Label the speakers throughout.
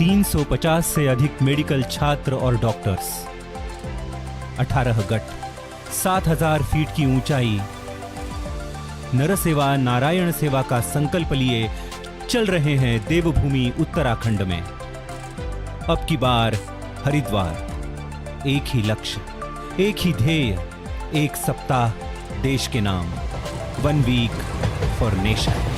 Speaker 1: 350 से अधिक मेडिकल छात्र और डॉक्टर्स, 18 गट, 7000 फीट की ऊंचाई, नरसेवा नारायण सेवा का संकल्प लिए चल रहे हैं देवभूमि उत्तराखंड में। अब की बार हरिद्वार, एक ही लक्ष्य, एक ही ध्येय, एक सप्ताह देश के नाम, 1 वीक फॉर नेशन।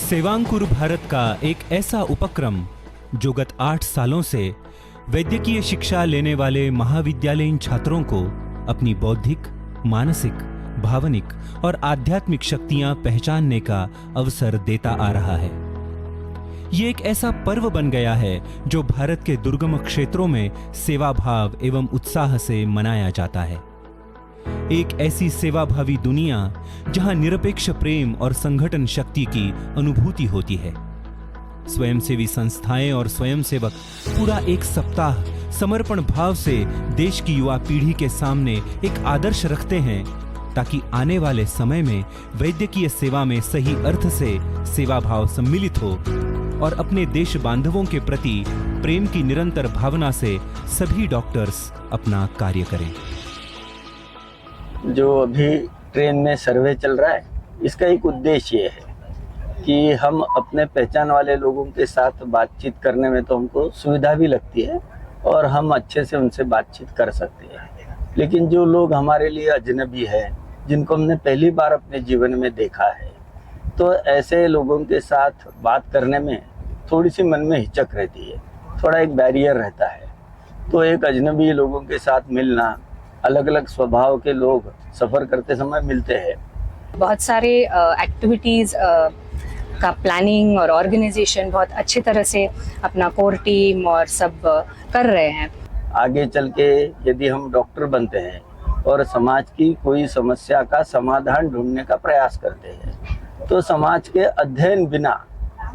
Speaker 1: सेवांकुर भारत का एक ऐसा उपक्रम जो गत 8 सालों से वैद्यकीय शिक्षा लेने वाले महाविद्यालयीन छात्रों को अपनी बौद्धिक, मानसिक, भावनिक और आध्यात्मिक शक्तियां पहचानने का अवसर देता आ रहा है। ये एक ऐसा पर्व बन गया है जो भारत के दुर्गम क्षेत्रों में सेवा भाव एवं उत्साह से मनाया जाता है। एक ऐसी सेवाभावी दुनिया जहां निरपेक्ष प्रेम और संगठन शक्ति की अनुभूति होती है। स्वयंसेवी संस्थाएं और स्वयंसेवक पूरा एक सप्ताह समर्पण भाव से देश की युवा पीढ़ी के सामने एक आदर्श रखते हैं ताकि आने वाले समय में वैद्यकीय सेवा में सही अर्थ से सेवा भाव सम्मिलित हो और अपने देश बांधवों के प्रति प्रेम की निरंतर भावना से सभी डॉक्टर्स अपना कार्य करें।
Speaker 2: जो अभी ट्रेन में सर्वे चल रहा है, इसका एक उद्देश्य ये है कि हम अपने पहचान वाले लोगों के साथ बातचीत करने में तो हमको सुविधा भी लगती है और हम अच्छे से उनसे बातचीत कर सकते हैं। लेकिन जो लोग हमारे लिए अजनबी है, जिनको हमने पहली बार अपने जीवन में देखा है, तो ऐसे लोगों के साथ बात करने में थोड़ी सी मन में हिचक रहती है, थोड़ा एक बैरियर रहता है। तो एक अजनबी लोगों के साथ मिलना, अलग अलग स्वभाव के लोग सफर करते समय मिलते हैं।
Speaker 3: बहुत सारे एक्टिविटीज का प्लानिंग और ऑर्गेनाइजेशन बहुत अच्छी तरह से अपना कोर टीम और सब कर रहे हैं।
Speaker 2: आगे चल के यदि हम डॉक्टर बनते हैं और समाज की कोई समस्या का समाधान ढूंढने का प्रयास करते हैं, तो समाज के अध्ययन बिना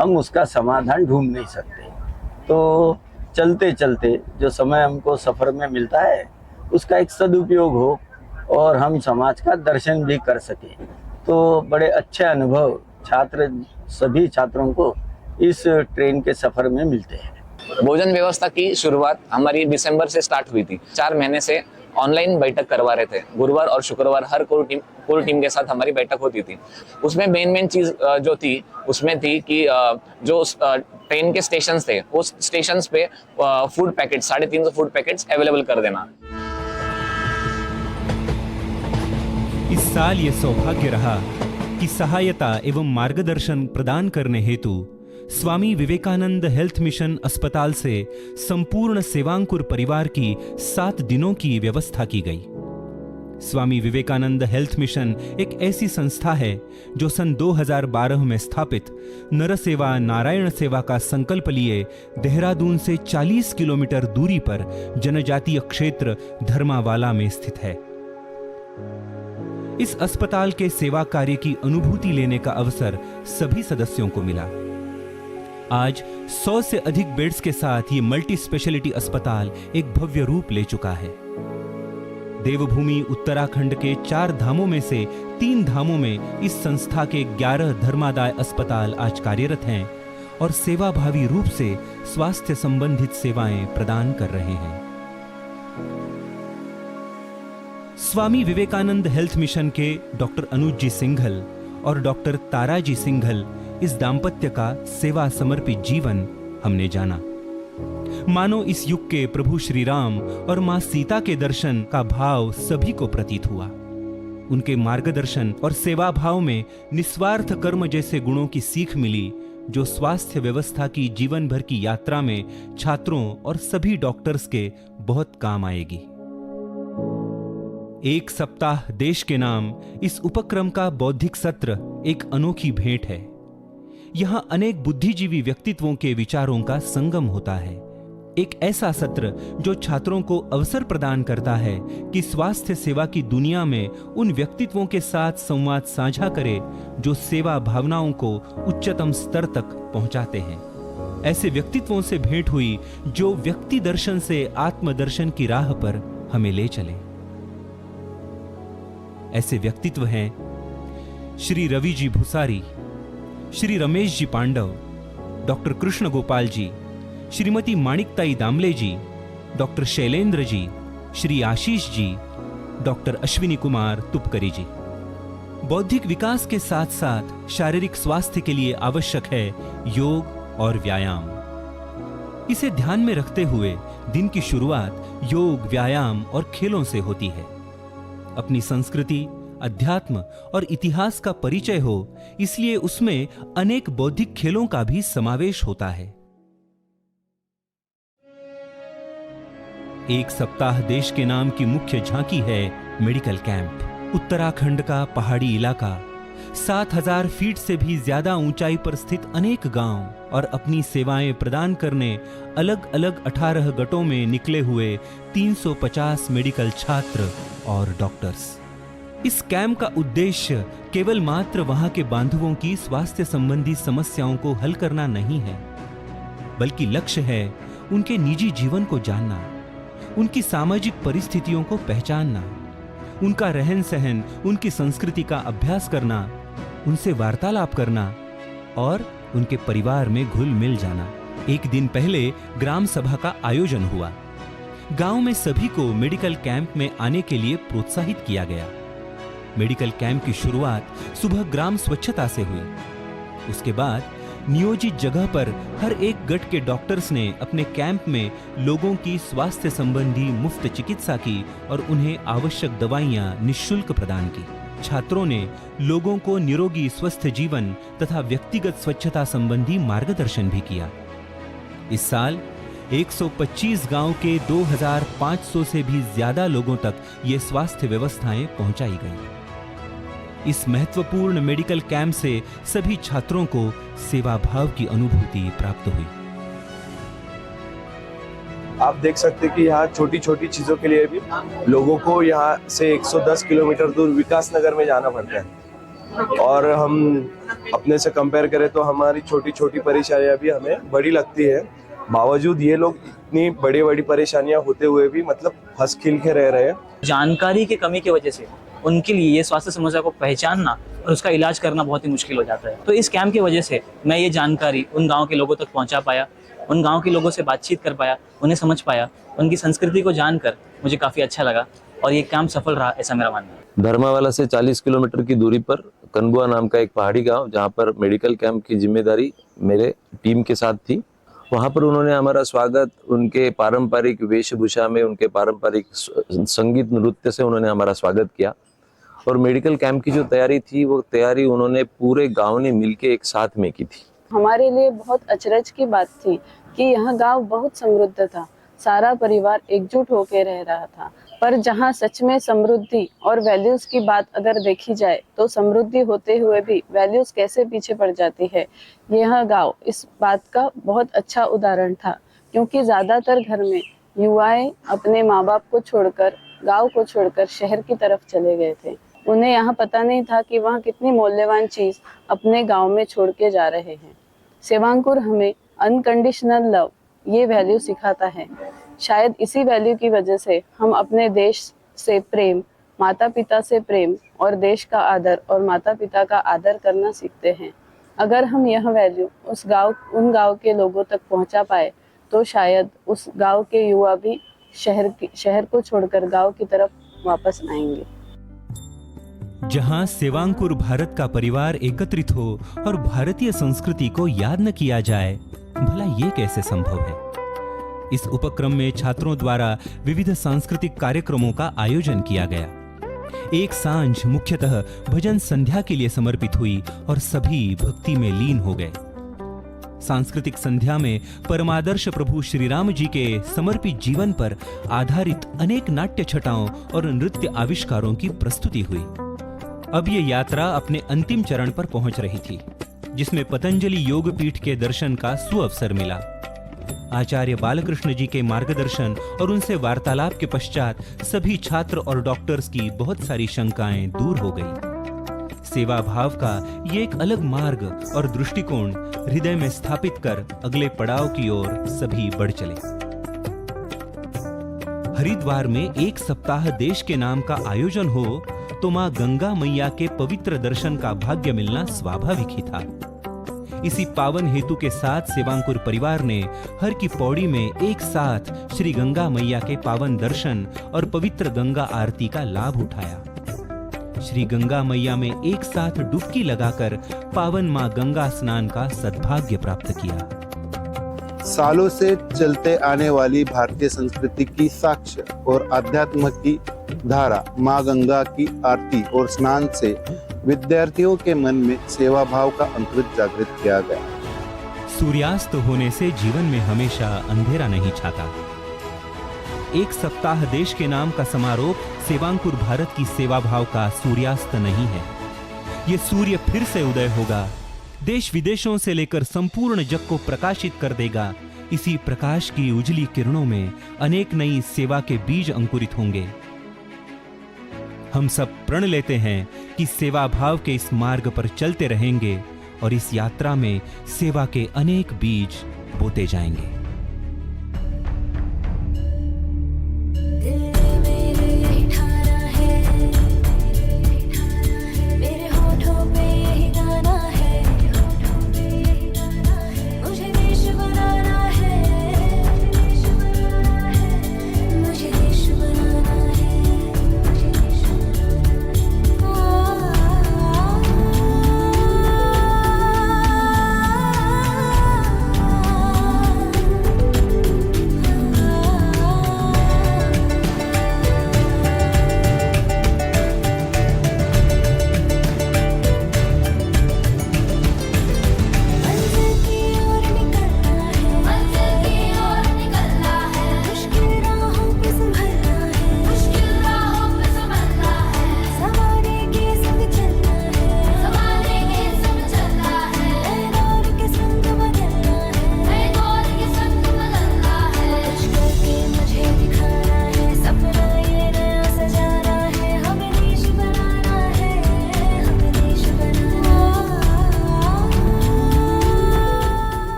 Speaker 2: हम उसका समाधान ढूंढ नहीं सकते। तो चलते चलते जो समय हमको सफर में मिलता है, उसका एक सदुपयोग हो और हम समाज का दर्शन भी कर सकें। तो बड़े अच्छे अनुभव सभी छात्रों को इस ट्रेन के सफर में मिलते हैं।
Speaker 4: भोजन व्यवस्था की शुरुआत हमारी दिसंबर से स्टार्ट हुई थी। 4 महीने से ऑनलाइन बैठक करवा रहे थे। गुरुवार और शुक्रवार हर कोर टीम के साथ हमारी बैठक होती थी। उसमें मेन चीज जो थी उसमें थी कि जो ट्रेन के स्टेशंस थे, उस स्टेशंस पे food packet 350 food packets available कर देना।
Speaker 1: इस साल ये सौभाग्य रहा कि सहायता एवं मार्गदर्शन प्रदान करने हेतु स्वामी विवेकानंद हेल्थ मिशन अस्पताल से संपूर्ण सेवांकुर परिवार की 7 दिनों की व्यवस्था की गई। स्वामी विवेकानंद हेल्थ मिशन एक ऐसी संस्था है जो सन 2012 में स्थापित नरसेवा नारायण सेवा का संकल्प लिए देहरादून से 40 किलोमीटर दूरी पर जनजातीय क्षेत्र धर्मावाला में स्थित है। इस अस्पताल के सेवा कार्य की अनुभूति लेने का अवसर सभी सदस्यों को मिला। आज 100 से अधिक बेड्स के साथ ये मल्टी स्पेशलिटी अस्पताल एक भव्य रूप ले चुका है। देवभूमि उत्तराखंड के 4 धामों में से 3 धामों में इस संस्था के 11 धर्मादाय अस्पताल आज कार्यरत हैं और सेवाभावी रूप से स्वास्थ्य संबंधित सेवाएं प्रदान कर रहे हैं। स्वामी विवेकानंद हेल्थ मिशन के डॉक्टर अनुज जी सिंघल और डॉक्टर तारा जी सिंघल इस दाम्पत्य का सेवा समर्पित जीवन हमने जाना। मानो इस युग के प्रभु श्री राम और मां सीता के दर्शन का भाव सभी को प्रतीत हुआ। उनके मार्गदर्शन और सेवा भाव में निस्वार्थ कर्म जैसे गुणों की सीख मिली जो स्वास्थ्य व्यवस्था की जीवन भर की यात्रा में छात्रों और सभी डॉक्टर्स के बहुत काम आएगी। एक सप्ताह देश के नाम इस उपक्रम का बौद्धिक सत्र एक अनोखी भेंट है। यहां अनेक बुद्धिजीवी व्यक्तित्वों के विचारों का संगम होता है। एक ऐसा सत्र जो छात्रों को अवसर प्रदान करता है कि स्वास्थ्य सेवा की दुनिया में उन व्यक्तित्वों के साथ संवाद साझा करे जो सेवा भावनाओं को उच्चतम स्तर तक पहुंचाते हैं। ऐसे व्यक्तित्वों से भेंट हुई जो व्यक्ति दर्शन से आत्मदर्शन की राह पर हमें ले चले। ऐसे व्यक्तित्व हैं श्री रवि जी भूसारी, श्री रमेश जी पांडव, डॉक्टर कृष्ण गोपाल जी, श्रीमती माणिकताई दामले जी, डॉक्टर शैलेंद्र जी, श्री आशीष जी, डॉक्टर अश्विनी कुमार तुपकरी जी। बौद्धिक विकास के साथ साथ शारीरिक स्वास्थ्य के लिए आवश्यक है योग और व्यायाम। इसे ध्यान में रखते हुए दिन की शुरुआत योग, व्यायाम और खेलों से होती है। अपनी संस्कृति, अध्यात्म और इतिहास का परिचय हो, इसलिए उसमें अनेक बौद्धिक खेलों का भी समावेश होता है। एक सप्ताह देश के नाम की मुख्य झांकी है मेडिकल कैंप। उत्तराखंड का पहाड़ी इलाका, 7000 फीट से भी ज्यादा ऊंचाई पर स्थित अनेक गांव और अपनी सेवाएं प्रदान करने अलग अलग 18 गटों में निकले हुए 350 मेडिकल छात्र और डॉक्टर्स। इस कैंप का उद्देश्य केवल मात्र वहां के बांधवों की स्वास्थ्य संबंधी समस्याओं को हल करना नहीं है, बल्कि लक्ष्य है उनके निजी जीवन को जानना, उनकी सामाजिक परिस्थितियों को पहचानना, उनका रहन सहन, उनकी संस्कृति का अभ्यास करना, उनसे वार्तालाप करना और उनके परिवार में घुल मिल जाना। एक दिन पहले ग्राम सभा का आयोजन हुआ। गांव में सभी को मेडिकल कैंप में आने के लिए प्रोत्साहित किया गया। मेडिकल कैंप की शुरुआत सुबह ग्राम स्वच्छता से हुई। उसके बाद नियोजित जगह पर हर एक गट के डॉक्टर्स ने अपने कैंप में लोगों की स्वास्थ्य संबंधी मुफ्त चिकित्सा की और उन्हें आवश्यक दवाइयां निःशुल्क प्रदान की। छात्रों ने लोगों को निरोगी स्वस्थ जीवन तथा व्यक्तिगत स्वच्छता संबंधी मार्गदर्शन भी किया। इस साल 125 गांव के 2500 से भी ज्यादा लोगों तक ये स्वास्थ्य व्यवस्थाएं पहुंचाई गई। इस महत्वपूर्ण मेडिकल कैंप से सभी छात्रों को सेवा भाव की अनुभूति प्राप्त हुई।
Speaker 5: आप देख सकते हैं कि यहाँ छोटी छोटी चीजों के लिए भी लोगों को यहाँ से 110 किलोमीटर दूर विकास नगर में जाना पड़ता है, और हम अपने से कंपेयर करें तो हमारी छोटी छोटी परेशानियां भी हमें बड़ी लगती है। बावजूद ये लोग इतनी बड़ी बड़ी परेशानियां होते हुए भी मतलब हंस खिल के रह रहे हैं।
Speaker 6: जानकारी की कमी की वजह से उनके लिए ये स्वास्थ्य समस्या को पहचानना और उसका इलाज करना बहुत ही मुश्किल हो जाता है। तो इस कैंप की वजह से मैं ये जानकारी उन गांव के लोगों तक पहुंचा पाया, उन गांव के लोगों से बातचीत कर पाया, उन्हें समझ पाया, उनकी संस्कृति को जानकर मुझे काफ़ी अच्छा लगा और ये कैंप सफल रहा, ऐसा मेरा मानना है।
Speaker 7: धर्मावाला से 40 किलोमीटर की दूरी पर कनबुआ नाम का एक पहाड़ी गांव, जहां पर मेडिकल कैंप की जिम्मेदारी मेरे टीम के साथ थी, वहां पर उन्होंने हमारा स्वागत उनके पारंपरिक वेशभूषा में, उनके पारंपरिक संगीत नृत्य से उन्होंने हमारा स्वागत किया। और मेडिकल कैंप की जो तैयारी थी, वो तैयारी उन्होंने पूरे गांव ने मिलके एक साथ में की थी।
Speaker 8: हमारे लिए बहुत अचरज की बात थी कि यह गांव बहुत समृद्ध था, सारा परिवार एकजुट होकर रह रहा था। पर जहां सच में समृद्धि और वैल्यूज की बात अगर देखी जाए तो समृद्धि होते हुए भी वैल्यूज कैसे पीछे पड़ जाती है, यह गांव इस बात का बहुत अच्छा उदाहरण था। क्योंकि ज़्यादातर घर में युवाएं अपने माँ बाप को छोड़कर, गांव को छोड़कर शहर की तरफ चले गए थे। उन्हें यहाँ पता नहीं था कि वहाँ कितनी मूल्यवान चीज़ अपने गांव में छोड़ के जा रहे हैं। सेवांकुर हमें अनकंडीशनल लव, ये वैल्यू सिखाता है। शायद इसी वैल्यू की वजह से हम अपने देश से प्रेम, माता पिता से प्रेम और देश का आदर और माता पिता का आदर करना सीखते हैं। अगर हम यह वैल्यू उन गांव के लोगों तक पहुंचा पाए तो शायद उस गांव के युवा भी शहर को छोड़कर गांव की तरफ वापस आएंगे।
Speaker 1: जहां सेवांकुर भारत का परिवार एकत्रित हो और भारतीय संस्कृति को याद न किया जाए, भला ये कैसे संभव है? इस उपक्रम में छात्रों द्वारा विविध सांस्कृतिक कार्यक्रमों का आयोजन किया गया। एक सांझ मुख्यतः भजन संध्या के लिए समर्पित हुई और सभी भक्ति में लीन हो गए। सांस्कृतिक संध्या में परमादर्श प्रभु श्री राम जी के समर्पित जीवन पर आधारित अनेक नाट्य छटाओं और नृत्य आविष्कारों की प्रस्तुति हुई। अब ये यात्रा अपने अंतिम चरण पर पहुंच रही थी, जिसमें पतंजलि योग पीठ के दर्शन का सुअवसर मिला। आचार्य बालकृष्ण जी के मार्गदर्शन और उनसे वार्तालाप के पश्चात सभी छात्र और डॉक्टर्स की बहुत सारी शंकाएं दूर हो गई। सेवा भाव का ये एक अलग मार्ग और दृष्टिकोण हृदय में स्थापित कर अगले पड़ाव की ओर सभी बढ़ चले। हरिद्वार में एक सप्ताह देश के नाम का आयोजन हो तो मां गंगा मैया के पवित्र दर्शन का भाग्य मिलना स्वाभाविक ही था। इसी पावन हेतु के साथ सेवांकुर परिवार ने हर की पौड़ी में एक साथ श्री गंगा मैया के पावन दर्शन और पवित्र गंगा आरती का लाभ उठाया। श्री गंगा मैया में एक साथ डुबकी लगाकर पावन मां गंगा स्नान का सद्भाग्य प्राप्त किया।
Speaker 9: सालों से चलते आने वाली भारतीय संस्कृति की साक्ष्य और आध्यात्म की धारा मां गंगा की आरती और स्नान से विद्यार्थियों के मन में सेवा भाव का अंकुरित जागृत किया गया।
Speaker 1: सूर्यास्त होने से जीवन में हमेशा अंधेरा नहीं छाता। एक सप्ताह देश के नाम का समारोह सेवांकुर भारत की सेवा भाव का सूर्यास्त नहीं है। ये सूर्य फिर से उदय होगा, देश विदेशों से लेकर संपूर्ण जग को प्रकाशित कर देगा। इसी प्रकाश की उजली किरणों में अनेक नई सेवा के बीज अंकुरित होंगे। हम सब प्रण लेते हैं कि सेवा भाव के इस मार्ग पर चलते रहेंगे और इस यात्रा में सेवा के अनेक बीज बोते जाएंगे।